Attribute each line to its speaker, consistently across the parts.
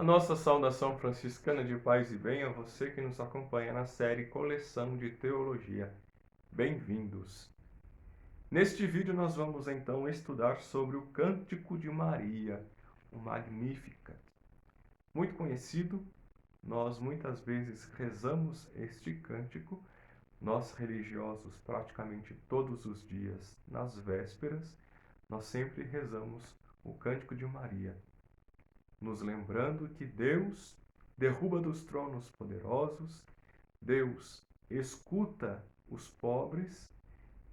Speaker 1: A nossa saudação franciscana de paz e bem a você que nos acompanha na série Coleção de Teologia. Bem-vindos! Neste vídeo nós vamos então estudar sobre o Cântico de Maria, o Magnificat. Muito conhecido, nós muitas vezes rezamos este cântico, nós religiosos praticamente todos os dias, nas vésperas, nós sempre rezamos o Cântico de Maria, nos lembrando que Deus derruba dos tronos poderosos, Deus escuta os pobres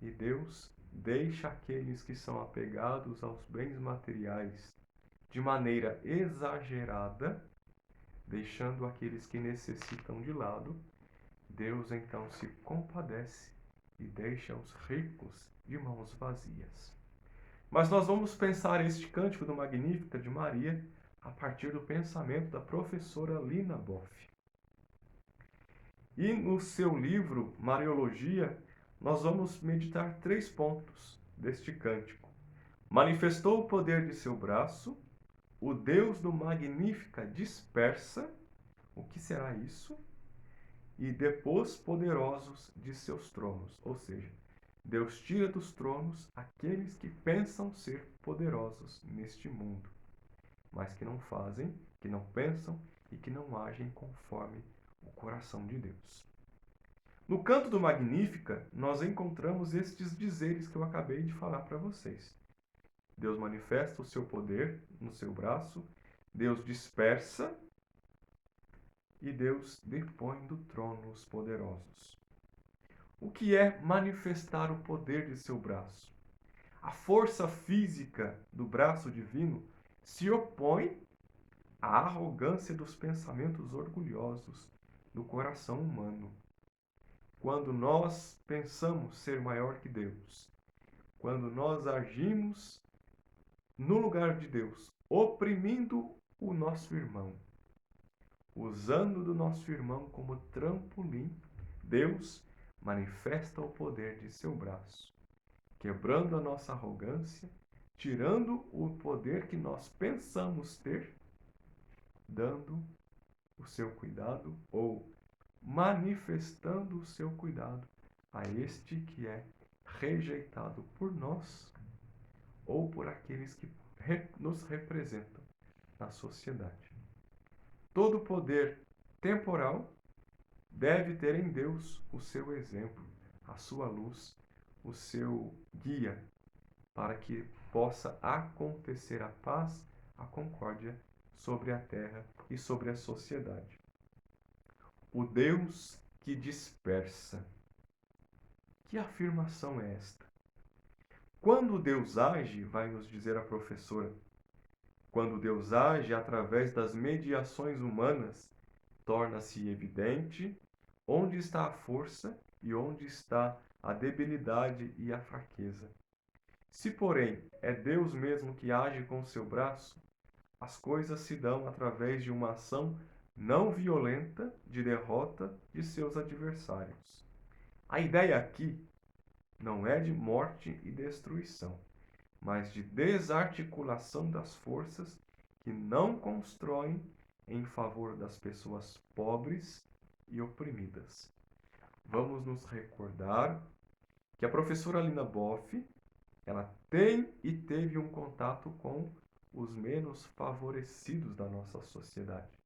Speaker 1: e Deus deixa aqueles que são apegados aos bens materiais de maneira exagerada, deixando aqueles que necessitam de lado. Deus então se compadece e deixa os ricos de mãos vazias. Mas nós vamos pensar este cântico do Magnífica de Maria a partir do pensamento da professora Lina Boff. E no seu livro Mariologia, nós vamos meditar 3 pontos deste cântico. Manifestou o poder de seu braço, o Deus do Magnífica dispersa, o que será isso? E depôs poderosos de seus tronos, ou seja, Deus tira dos tronos aqueles que pensam ser poderosos neste mundo, mas que não fazem, que não pensam e que não agem conforme o coração de Deus. No canto do Magnífica, nós encontramos estes dizeres que eu acabei de falar para vocês. Deus manifesta o seu poder no seu braço, Deus dispersa e Deus depõe do trono os poderosos. O que é manifestar o poder de seu braço? A força física do braço divino se opõe à arrogância dos pensamentos orgulhosos do coração humano. Quando nós pensamos ser maior que Deus, quando nós agimos no lugar de Deus, oprimindo o nosso irmão, usando do nosso irmão como trampolim, Deus manifesta o poder de seu braço, quebrando a nossa arrogância, tirando o poder que nós pensamos ter, dando o seu cuidado ou manifestando o seu cuidado a este que é rejeitado por nós ou por aqueles que nos representam na sociedade. Todo poder temporal deve ter em Deus o seu exemplo, a sua luz, o seu guia, para que possa acontecer a paz, a concórdia sobre a terra e sobre a sociedade. O Deus que dispersa. Que afirmação é esta? Quando Deus age, vai nos dizer a professora, quando Deus age através das mediações humanas, torna-se evidente onde está a força e onde está a debilidade e a fraqueza. Se, porém, é Deus mesmo que age com seu braço, as coisas se dão através de uma ação não violenta de derrota de seus adversários. A ideia aqui não é de morte e destruição, mas de desarticulação das forças que não constroem em favor das pessoas pobres e oprimidas. Vamos nos recordar que a professora Lina Boff, ela tem e teve um contato com os menos favorecidos da nossa sociedade.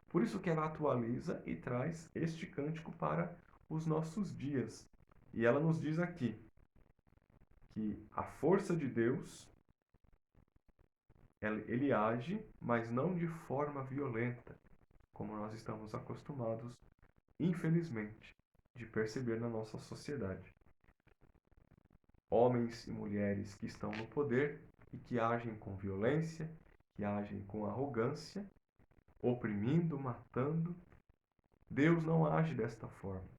Speaker 1: Por isso que ela atualiza e traz este cântico para os nossos dias. E ela nos diz aqui que a força de Deus, ele age, mas não de forma violenta, como nós estamos acostumados, infelizmente, de perceber na nossa sociedade. Homens e mulheres que estão no poder e que agem com violência, que agem com arrogância, oprimindo, matando. Deus não age desta forma.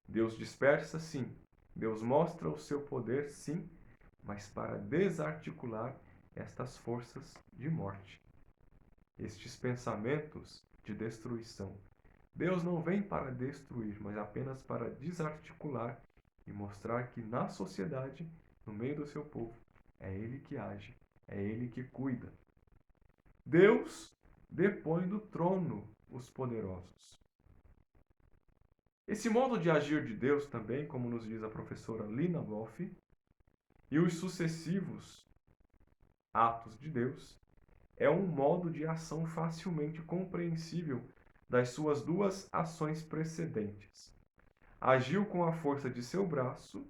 Speaker 1: Deus dispersa, sim. Deus mostra o seu poder, sim, mas para desarticular estas forças de morte, estes pensamentos de destruição. Deus não vem para destruir, mas apenas para desarticular e mostrar que na sociedade, no meio do seu povo, é Ele que age, é Ele que cuida. Deus depõe do trono os poderosos. Esse modo de agir de Deus também, como nos diz a professora Lina Boff, e os sucessivos atos de Deus, é um modo de ação facilmente compreensível das suas duas ações precedentes. Agiu com a força de seu braço,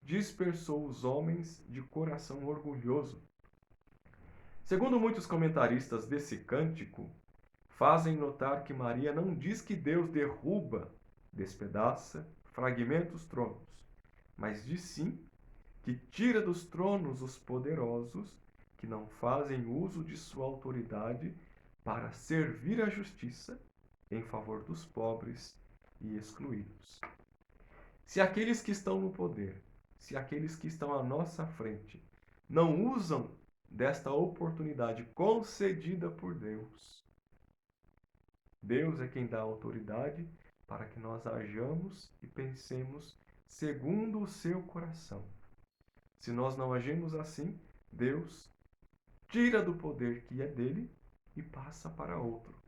Speaker 1: dispersou os homens de coração orgulhoso. Segundo muitos comentaristas desse cântico, fazem notar que Maria não diz que Deus derruba, despedaça, fragmenta os tronos, mas diz sim que tira dos tronos os poderosos que não fazem uso de sua autoridade para servir a justiça em favor dos pobres e excluídos. Se aqueles que estão no poder, se aqueles que estão à nossa frente, não usam desta oportunidade concedida por Deus, Deus é quem dá autoridade para que nós hajamos e pensemos segundo o seu coração. Se nós não agimos assim, Deus tira do poder que é dele e passa para outro,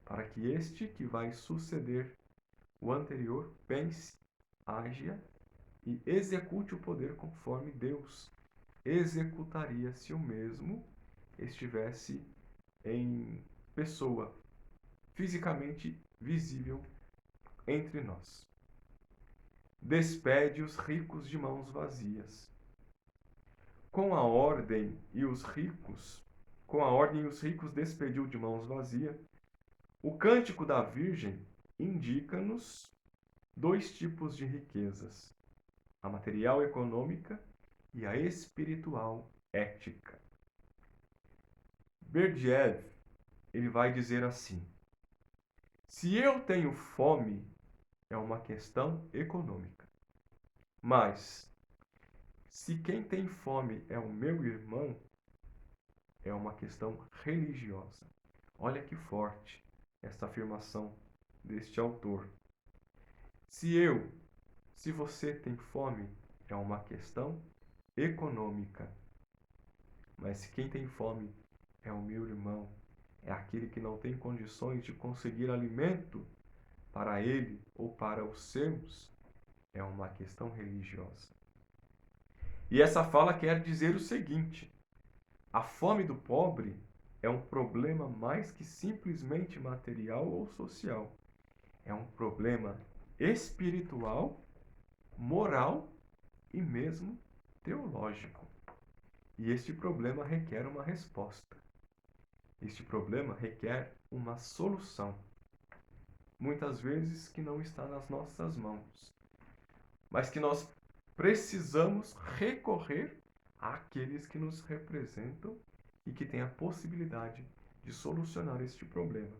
Speaker 1: para que este que vai suceder o anterior pense, haja e execute o poder conforme Deus executaria se o mesmo estivesse em pessoa, fisicamente visível entre nós. Despede os ricos de mãos vazias. Com a ordem e os ricos despediu de mãos vazias. O cântico da Virgem indica-nos dois tipos de riquezas: a material econômica e a espiritual ética. Berdyaev, ele vai dizer assim: se eu tenho fome, é uma questão econômica. Mas, se quem tem fome é o meu irmão, é uma questão religiosa. Olha que forte esta afirmação deste autor. Se você tem fome, é uma questão econômica. Mas se quem tem fome é o meu irmão, é aquele que não tem condições de conseguir alimento para ele ou para os seus, é uma questão religiosa. E essa fala quer dizer o seguinte: a fome do pobre é um problema mais que simplesmente material ou social. É um problema espiritual, moral e mesmo teológico. E este problema requer uma resposta. Este problema requer uma solução. Muitas vezes que não está nas nossas mãos, mas que nós precisamos recorrer àqueles que nos representam e que têm a possibilidade de solucionar este problema.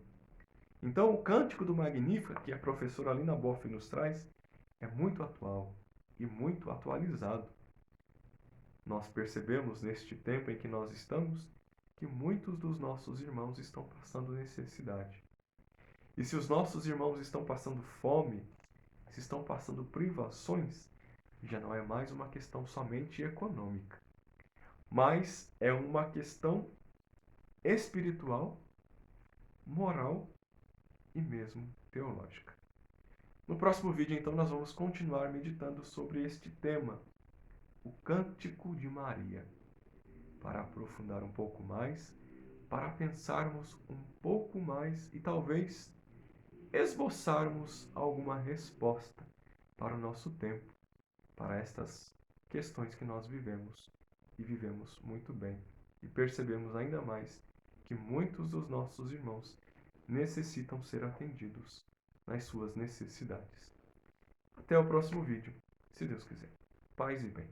Speaker 1: Então, o Cântico do Magnífica, que a professora Lina Boff nos traz, é muito atual e muito atualizado. Nós percebemos neste tempo em que nós estamos que muitos dos nossos irmãos estão passando necessidade. E se os nossos irmãos estão passando fome, se estão passando privações, já não é mais uma questão somente econômica, mas é uma questão espiritual, moral e mesmo teológica. No próximo vídeo, então, nós vamos continuar meditando sobre este tema, o Cântico de Maria, para aprofundar um pouco mais, para pensarmos um pouco mais e talvez esboçarmos alguma resposta para o nosso tempo, para estas questões que nós vivemos e vivemos muito bem. E percebemos ainda mais que muitos dos nossos irmãos necessitam ser atendidos nas suas necessidades. Até o próximo vídeo, se Deus quiser. Paz e bem.